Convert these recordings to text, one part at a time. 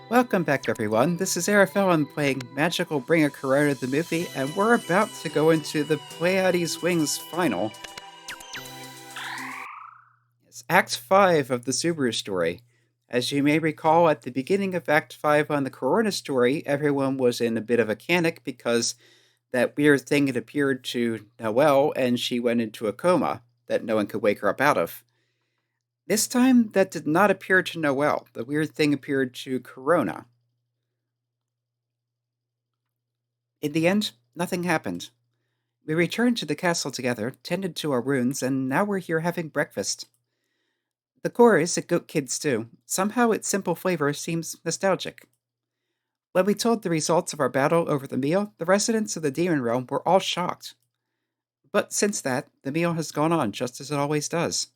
Welcome back, everyone. This is Arafellin playing Magical Bringer Korona the movie, and we're about to go into the Pleiades Wings final. It's Act 5 of the Subaru story. As you may recall, at the beginning of Act 5 on the Korona story, everyone was in a bit of a panic because that weird thing had appeared to Noelle and she went into a coma that no one could wake her up out of. This time, that did not appear to Noelle. The weird thing appeared to Korona. In the end, nothing happened. We returned to the castle together, tended to our wounds, and now we're here having breakfast. The core is a goat kid stew. Somehow its simple flavor seems nostalgic. When we told the results of our battle over the meal, the residents of the demon realm were all shocked. But since that, the meal has gone on just as it always does.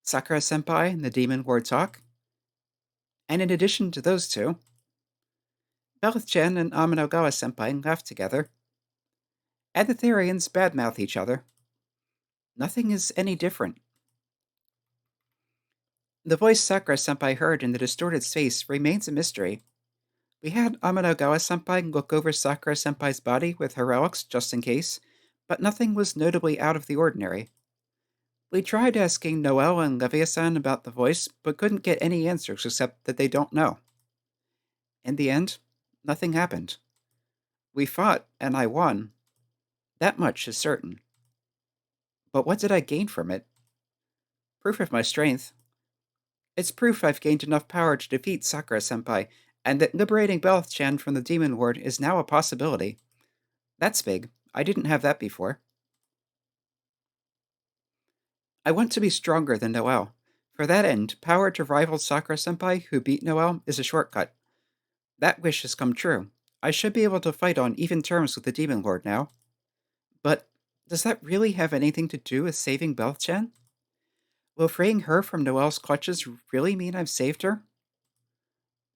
Sakura-senpai and the demon ward talk. And in addition to those two, Belith-chan and Amanogawa-senpai laugh together. And the Therians badmouth each other. Nothing is any different. The voice Sakura-senpai heard in the distorted space remains a mystery. We had Amanogawa-senpai look over Sakura-senpai's body with her relics just in case, but nothing was notably out of the ordinary. We tried asking Noelle and Leviathan about the voice, but couldn't get any answers except that they don't know. In the end, nothing happened. We fought, and I won. That much is certain. But what did I gain from it? Proof of my strength. It's proof I've gained enough power to defeat Sakura-senpai, and that liberating Belith-chan from the demon ward is now a possibility. That's big. I didn't have that before. I want to be stronger than Noelle. For that end, power to rival Sakura-senpai, who beat Noelle, is a shortcut. That wish has come true. I should be able to fight on even terms with the demon lord now. But does that really have anything to do with saving Belith-chan? Will freeing her from Noelle's clutches really mean I've saved her?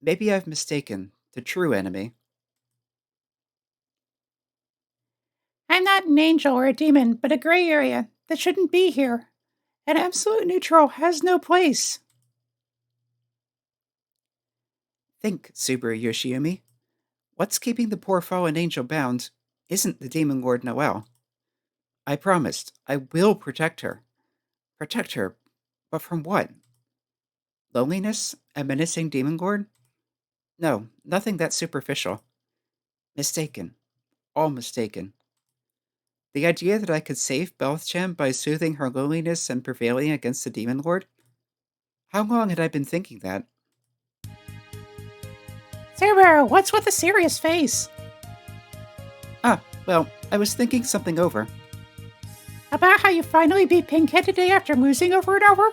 Maybe I've mistaken the true enemy. I'm not an angel or a demon, but a gray area that shouldn't be here. An absolute neutral has no place. Think, Subaru Yoshiyumi. What's keeping the poor fallen angel bound isn't the demon lord Noelle. I promised I will protect her. Protect her, but from what? Loneliness? A menacing demon lord? No, nothing that superficial. Mistaken. All mistaken. The idea that I could save Belith-chan by soothing her loneliness and prevailing against the demon lord? How long had I been thinking that? Subaru, what's with the serious face? Well, I was thinking something over. About how you finally beat Pinkhead today after losing over and over?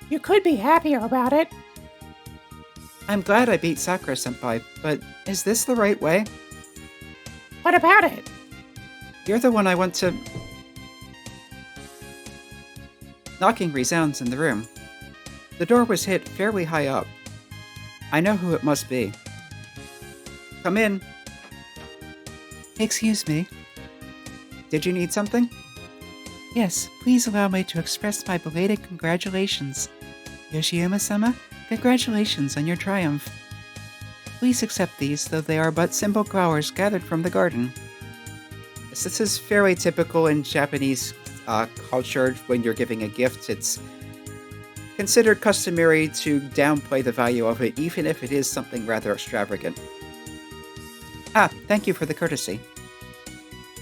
You could be happier about it. I'm glad I beat Sakura-senpai, but is this the right way? What about it? You're the one I want to... Knocking resounds in the room. The door was hit fairly high up. I know who it must be. Come in. Excuse me. Did you need something? Yes, please allow me to express my belated congratulations. Yoshiyama-sama, congratulations on your triumph. Please accept these, though they are but simple flowers gathered from the garden. This is fairly typical in Japanese culture. When you're giving a gift, it's considered customary to downplay the value of it, even if it is something rather extravagant. Thank you for the courtesy.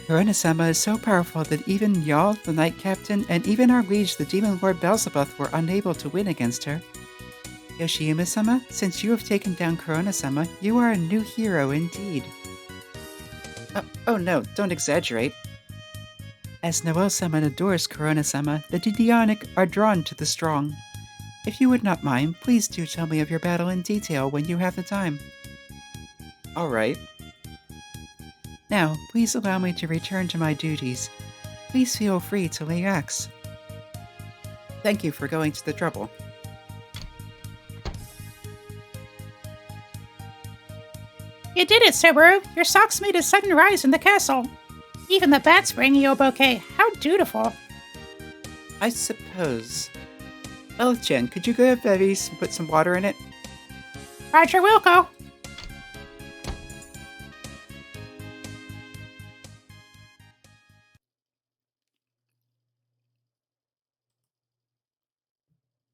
Korona-sama is so powerful that even y'all, the Knight Captain, and even our liege, the Demon Lord Beelzebub, were unable to win against her. Yoshiyama-sama, since you have taken down Korona-sama, you are a new hero indeed. Oh no, don't exaggerate. As Noelle-sama adores Korona-sama, the Didionic are drawn to the strong. If you would not mind, please do tell me of your battle in detail when you have the time. Alright. Now, please allow me to return to my duties. Please feel free to relax. Thank you for going to the trouble. You did it, Subaru. Your socks made a sudden rise in the castle. Even the bats bring you a bouquet. How dutiful. I suppose. Belith-chan, could you go to Bevy's and put some water in it? Roger Wilco.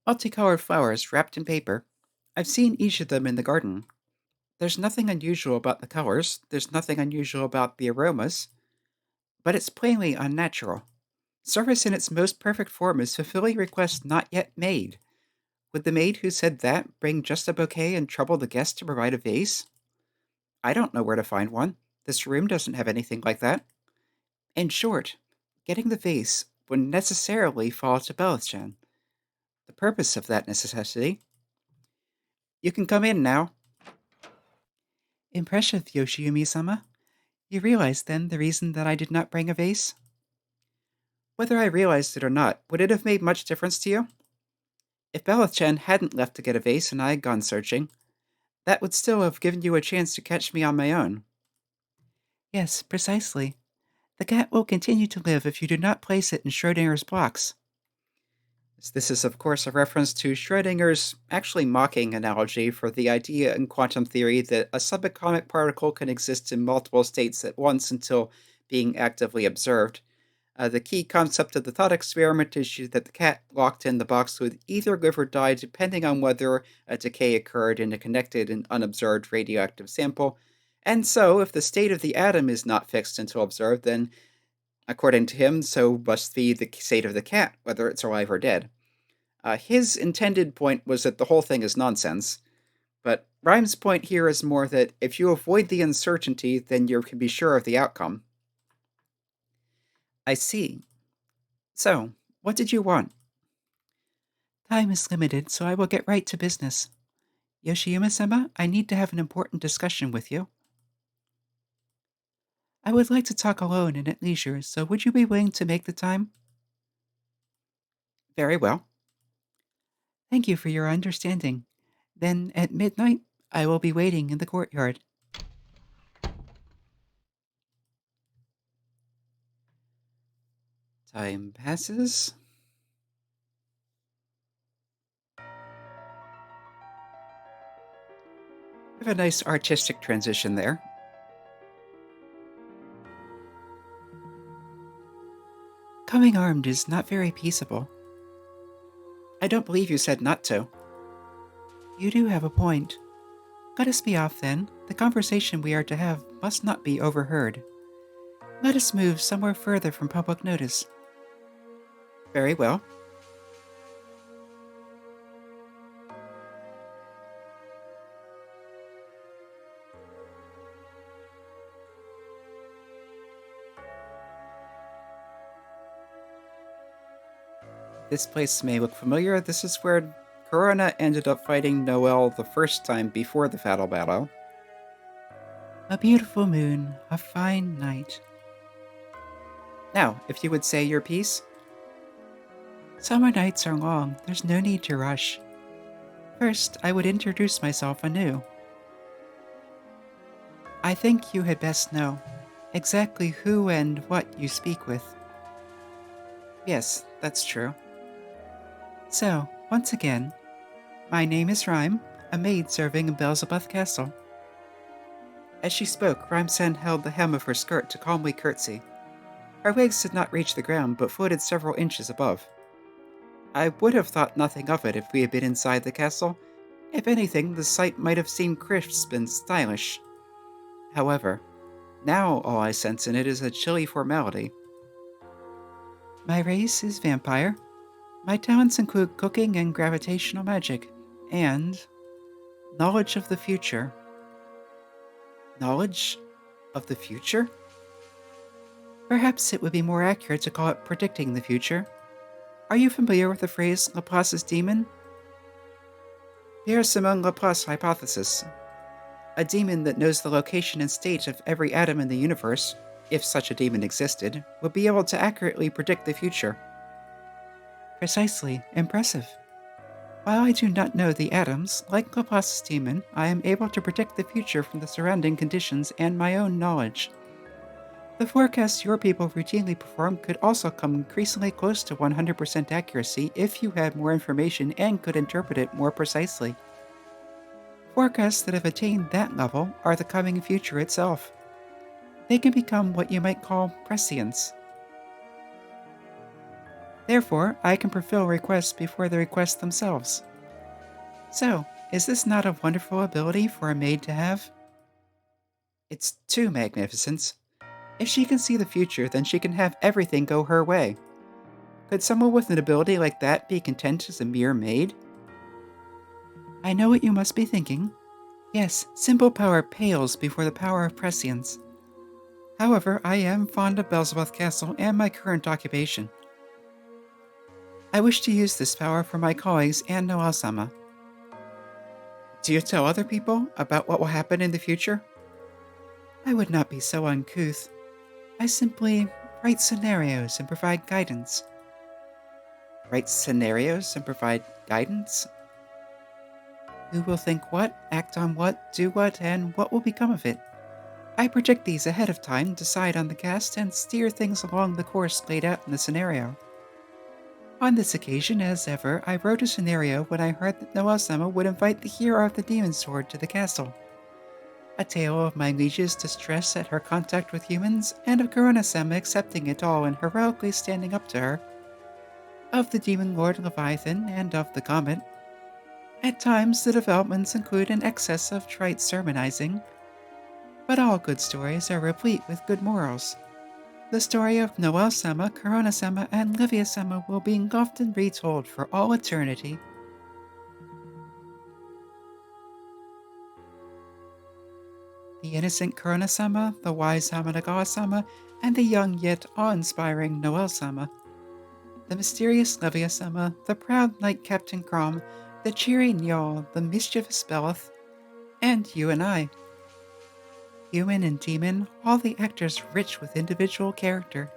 Multicolored flowers wrapped in paper. I've seen each of them in the garden. There's nothing unusual about the colors, there's nothing unusual about the aromas, but it's plainly unnatural. Service in its most perfect form is fulfilling requests not yet made. Would the maid who said that bring just a bouquet and trouble the guest to provide a vase? I don't know where to find one. This room doesn't have anything like that. In short, getting the vase would necessarily fall to Bellichan. The purpose of that necessity. You can come in now. Impressive, Yoshiyumi-sama. You realize, then, the reason that I did not bring a vase? Whether I realized it or not, would it have made much difference to you? If Bellichan hadn't left to get a vase and I had gone searching, that would still have given you a chance to catch me on my own. Yes, precisely. The cat will continue to live if you do not place it in Schrodinger's box. This is, of course, a reference to Schrodinger's actually mocking analogy for the idea in quantum theory that a subatomic particle can exist in multiple states at once until being actively observed. The key concept of the thought experiment is that the cat locked in the box would either live or die depending on whether a decay occurred in a connected and unobserved radioactive sample. And so, if the state of the atom is not fixed until observed, then, according to him, so must be the state of the cat, whether it's alive or dead. His intended point was that the whole thing is nonsense, but Raim's point here is more that if you avoid the uncertainty, then you can be sure of the outcome. I see. So, what did you want? Time is limited, so I will get right to business. Yoshiyama-sama, I need to have an important discussion with you. I would like to talk alone and at leisure, so would you be willing to make the time? Very well. Thank you for your understanding. Then, at midnight, I will be waiting in the courtyard. Time passes. We have a nice artistic transition there. Coming armed is not very peaceable. I don't believe you said not to. You do have a point. Let us be off then. The conversation we are to have must not be overheard. Let us move somewhere further from public notice. Very well. This place may look familiar. This is where Korona ended up fighting Noel the first time before the fatal battle. A beautiful moon, a fine night. Now, if you would say your piece. Summer nights are long, there's no need to rush. First, I would introduce myself anew. I think you had best know exactly who and what you speak with. Yes, that's true. So, once again, my name is Raim, a maid serving in Beelzebub Castle. As she spoke, Raim-san held the hem of her skirt to calmly curtsy. Her legs did not reach the ground, but floated several inches above. I would have thought nothing of it if we had been inside the castle. If anything, the sight might have seemed crisp and stylish. However, now all I sense in it is a chilly formality. My race is vampire. My talents include cooking and gravitational magic, and knowledge of the future. Knowledge of the future? Perhaps it would be more accurate to call it predicting the future. Are you familiar with the phrase Laplace's demon? Pierre-Simon Laplace hypothesis. A demon that knows the location and state of every atom in the universe, if such a demon existed, would be able to accurately predict the future. Precisely. Impressive. While I do not know the atoms, like Laplace's demon, I am able to predict the future from the surrounding conditions and my own knowledge. The forecasts your people routinely perform could also come increasingly close to 100% accuracy if you had more information and could interpret it more precisely. forecasts that have attained that level are the coming future itself. They can become what you might call prescience. Therefore, I can fulfill requests before the requests themselves. So, is this not a wonderful ability for a maid to have? It's too magnificent. If she can see the future, then she can have everything go her way. Could someone with an ability like that be content as a mere maid? I know what you must be thinking. Yes, simple power pales before the power of prescience. However, I am fond of Belzebuth Castle and my current occupation. I wish to use this power for my colleagues and Noel-sama. Do you tell other people about what will happen in the future? I would not be so uncouth. I simply write scenarios and provide guidance. Write scenarios and provide guidance? Who will think what, act on what, do what, and what will become of it? I project these ahead of time, decide on the cast, and steer things along the course laid out in the scenario. On this occasion, as ever, I wrote a scenario when I heard that Noel-sama would invite the hero of the demon sword to the castle. A tale of my liege's distress at her contact with humans, and of Korona-sama accepting it all and heroically standing up to her. Of the demon lord Leviathan, and of the comet. At times, the developments include an excess of trite sermonizing, but all good stories are replete with good morals. The story of Noel-sama, Korona-sama, and Livia-sama will be engulfed and retold for all eternity. The innocent Korona-sama, the wise Hamanagawa-sama, and the young yet awe-inspiring Noel-sama. The mysterious Livia-sama, the proud Knight Captain Crom, the cheery Njol, the mischievous Beleth, and you and I. Human and demon, all the actors rich with individual character.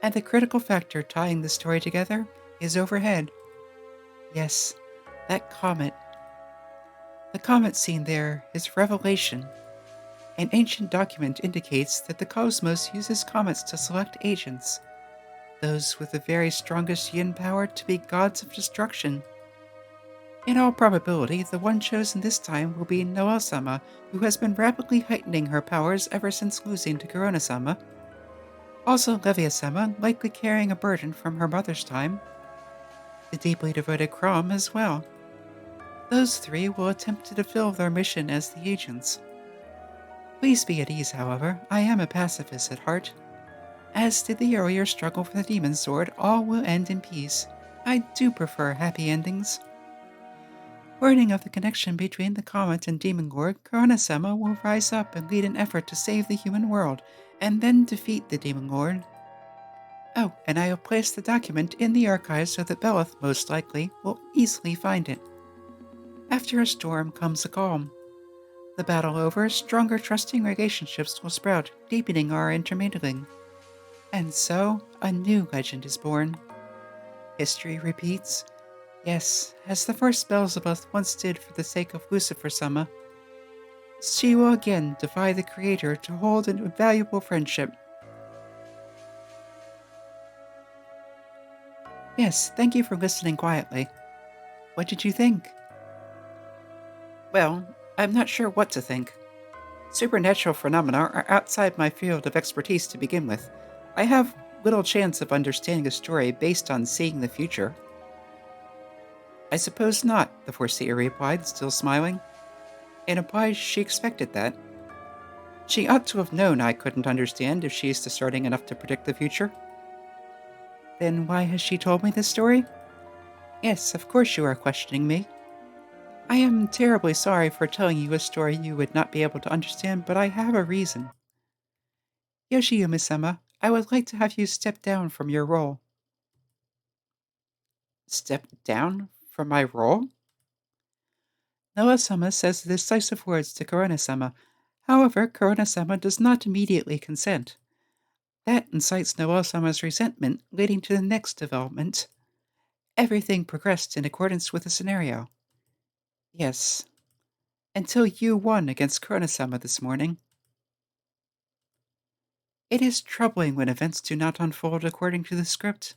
And the critical factor tying the story together is overhead. Yes, that comet. The comet seen there is Revelation. An ancient document indicates that the cosmos uses comets to select agents, those with the very strongest yin power to be gods of destruction. In all probability, the one chosen this time will be Noel-sama, who has been rapidly heightening her powers ever since losing to Korona-sama. Also Livia-sama, likely carrying a burden from her mother's time. The deeply devoted Crom as well. Those three will attempt to fulfill their mission as the agents. Please be at ease, however, I am a pacifist at heart. As did the earlier struggle for the demon sword, all will end in peace. I do prefer happy endings. Learning of the connection between the comet and demon lord, Korona-sama will rise up and lead an effort to save the human world, and then defeat the demon lord. Oh, and I will place the document in the archives so that Beleth, most likely, will easily find it. After a storm comes a calm. The battle over, stronger trusting relationships will sprout, deepening our intermingling. And so, a new legend is born. History repeats. Yes, as the first Beelzebub once did for the sake of Lucifer-sama. She will again defy the Creator to hold an invaluable friendship. Yes, thank you for listening quietly. What did you think? Well, I'm not sure what to think. Supernatural phenomena are outside my field of expertise to begin with. I have little chance of understanding a story based on seeing the future. I suppose not, the Foreseer replied, still smiling. In implies she expected that. She ought to have known I couldn't understand if she is discerning enough to predict the future. Then why has she told me this story? Yes, of course you are questioning me. I am terribly sorry for telling you a story you would not be able to understand, but I have a reason. Yoshiyumi-sama, I would like to have you step down from your role. Step down from my role? Noah-sama says the decisive words to Korona-sama. However, Korona-sama does not immediately consent. That incites Noah-sama's resentment, leading to the next development. Everything progressed in accordance with the scenario. Yes. Until you won against Korona-sama this morning. It is troubling when events do not unfold according to the script.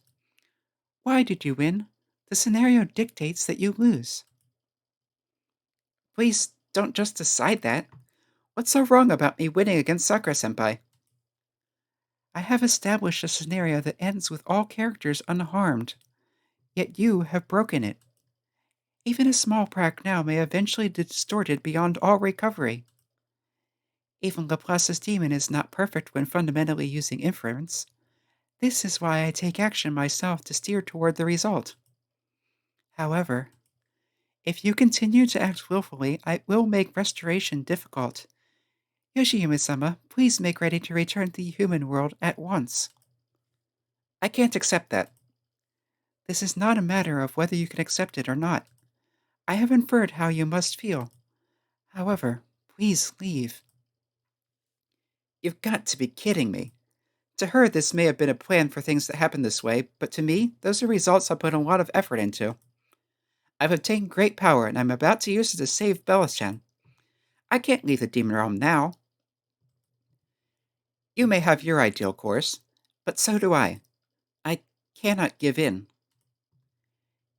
Why did you win? The scenario dictates that you lose. Please Don't just decide that. What's so wrong about me winning against Sakura-senpai? I have established a scenario that ends with all characters unharmed, yet you have broken it. Even a small crack now may eventually be distorted beyond all recovery. Even Laplace's demon is not perfect when fundamentally using inference. This is why I take action myself to steer toward the result. However, if you continue to act willfully, I will make restoration difficult. Yoshihime-sama, please make ready to return to the human world at once. I can't accept that. This is not a matter of whether you can accept it or not. I have inferred how you must feel. However, please leave. You've got to be kidding me. To her, this may have been a plan for things that happen this way, but to me, those are results I put a lot of effort into. I've obtained great power, and I'm about to use it to save Bella-chan. I can't leave the demon realm now. You may have your ideal course, but so do I. I cannot give in.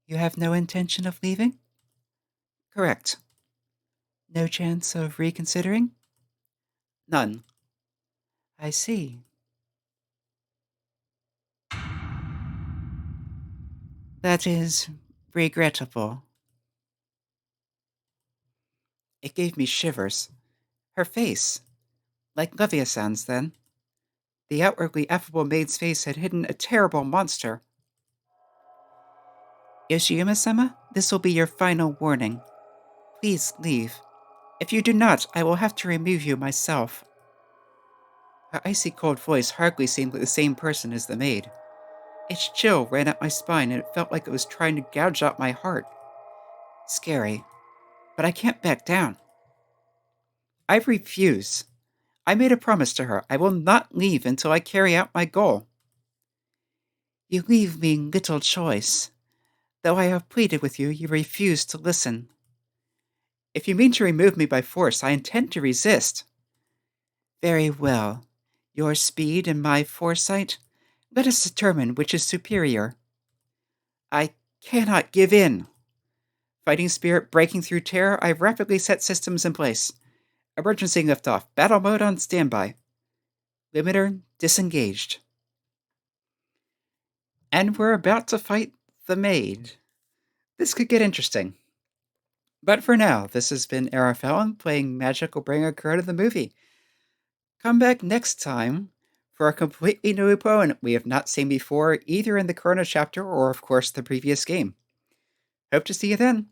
You have no intention of leaving? Correct. No chance of reconsidering? None. I see. That is regrettable. It gave me shivers. Her face. Like Levia-san's then. The outwardly affable maid's face had hidden a terrible monster. Yoshiyama-sama, this will be your final warning. Please leave. If you do not, I will have to remove you myself. Her icy cold voice hardly seemed like the same person as the maid. Its chill ran up my spine and it felt like it was trying to gouge out my heart. Scary. But I can't back down. I refuse. I made a promise to her. I will not leave until I carry out my goal. You leave me little choice. Though I have pleaded with you, you refuse to listen. If you mean to remove me by force, I intend to resist. Very well. Your speed and my foresight? Let us determine which is superior. I cannot give in. Fighting spirit breaking through terror, I rapidly set systems in place. Emergency liftoff. Battle mode on standby. Limiter disengaged. And we're about to fight the maid. This could get interesting. But for now, this has been Arafellin playing Magic will bring a Korona the movie. Come back next time for a completely new opponent we have not seen before, either in the Korona chapter or, of course, the previous game. Hope to see you then.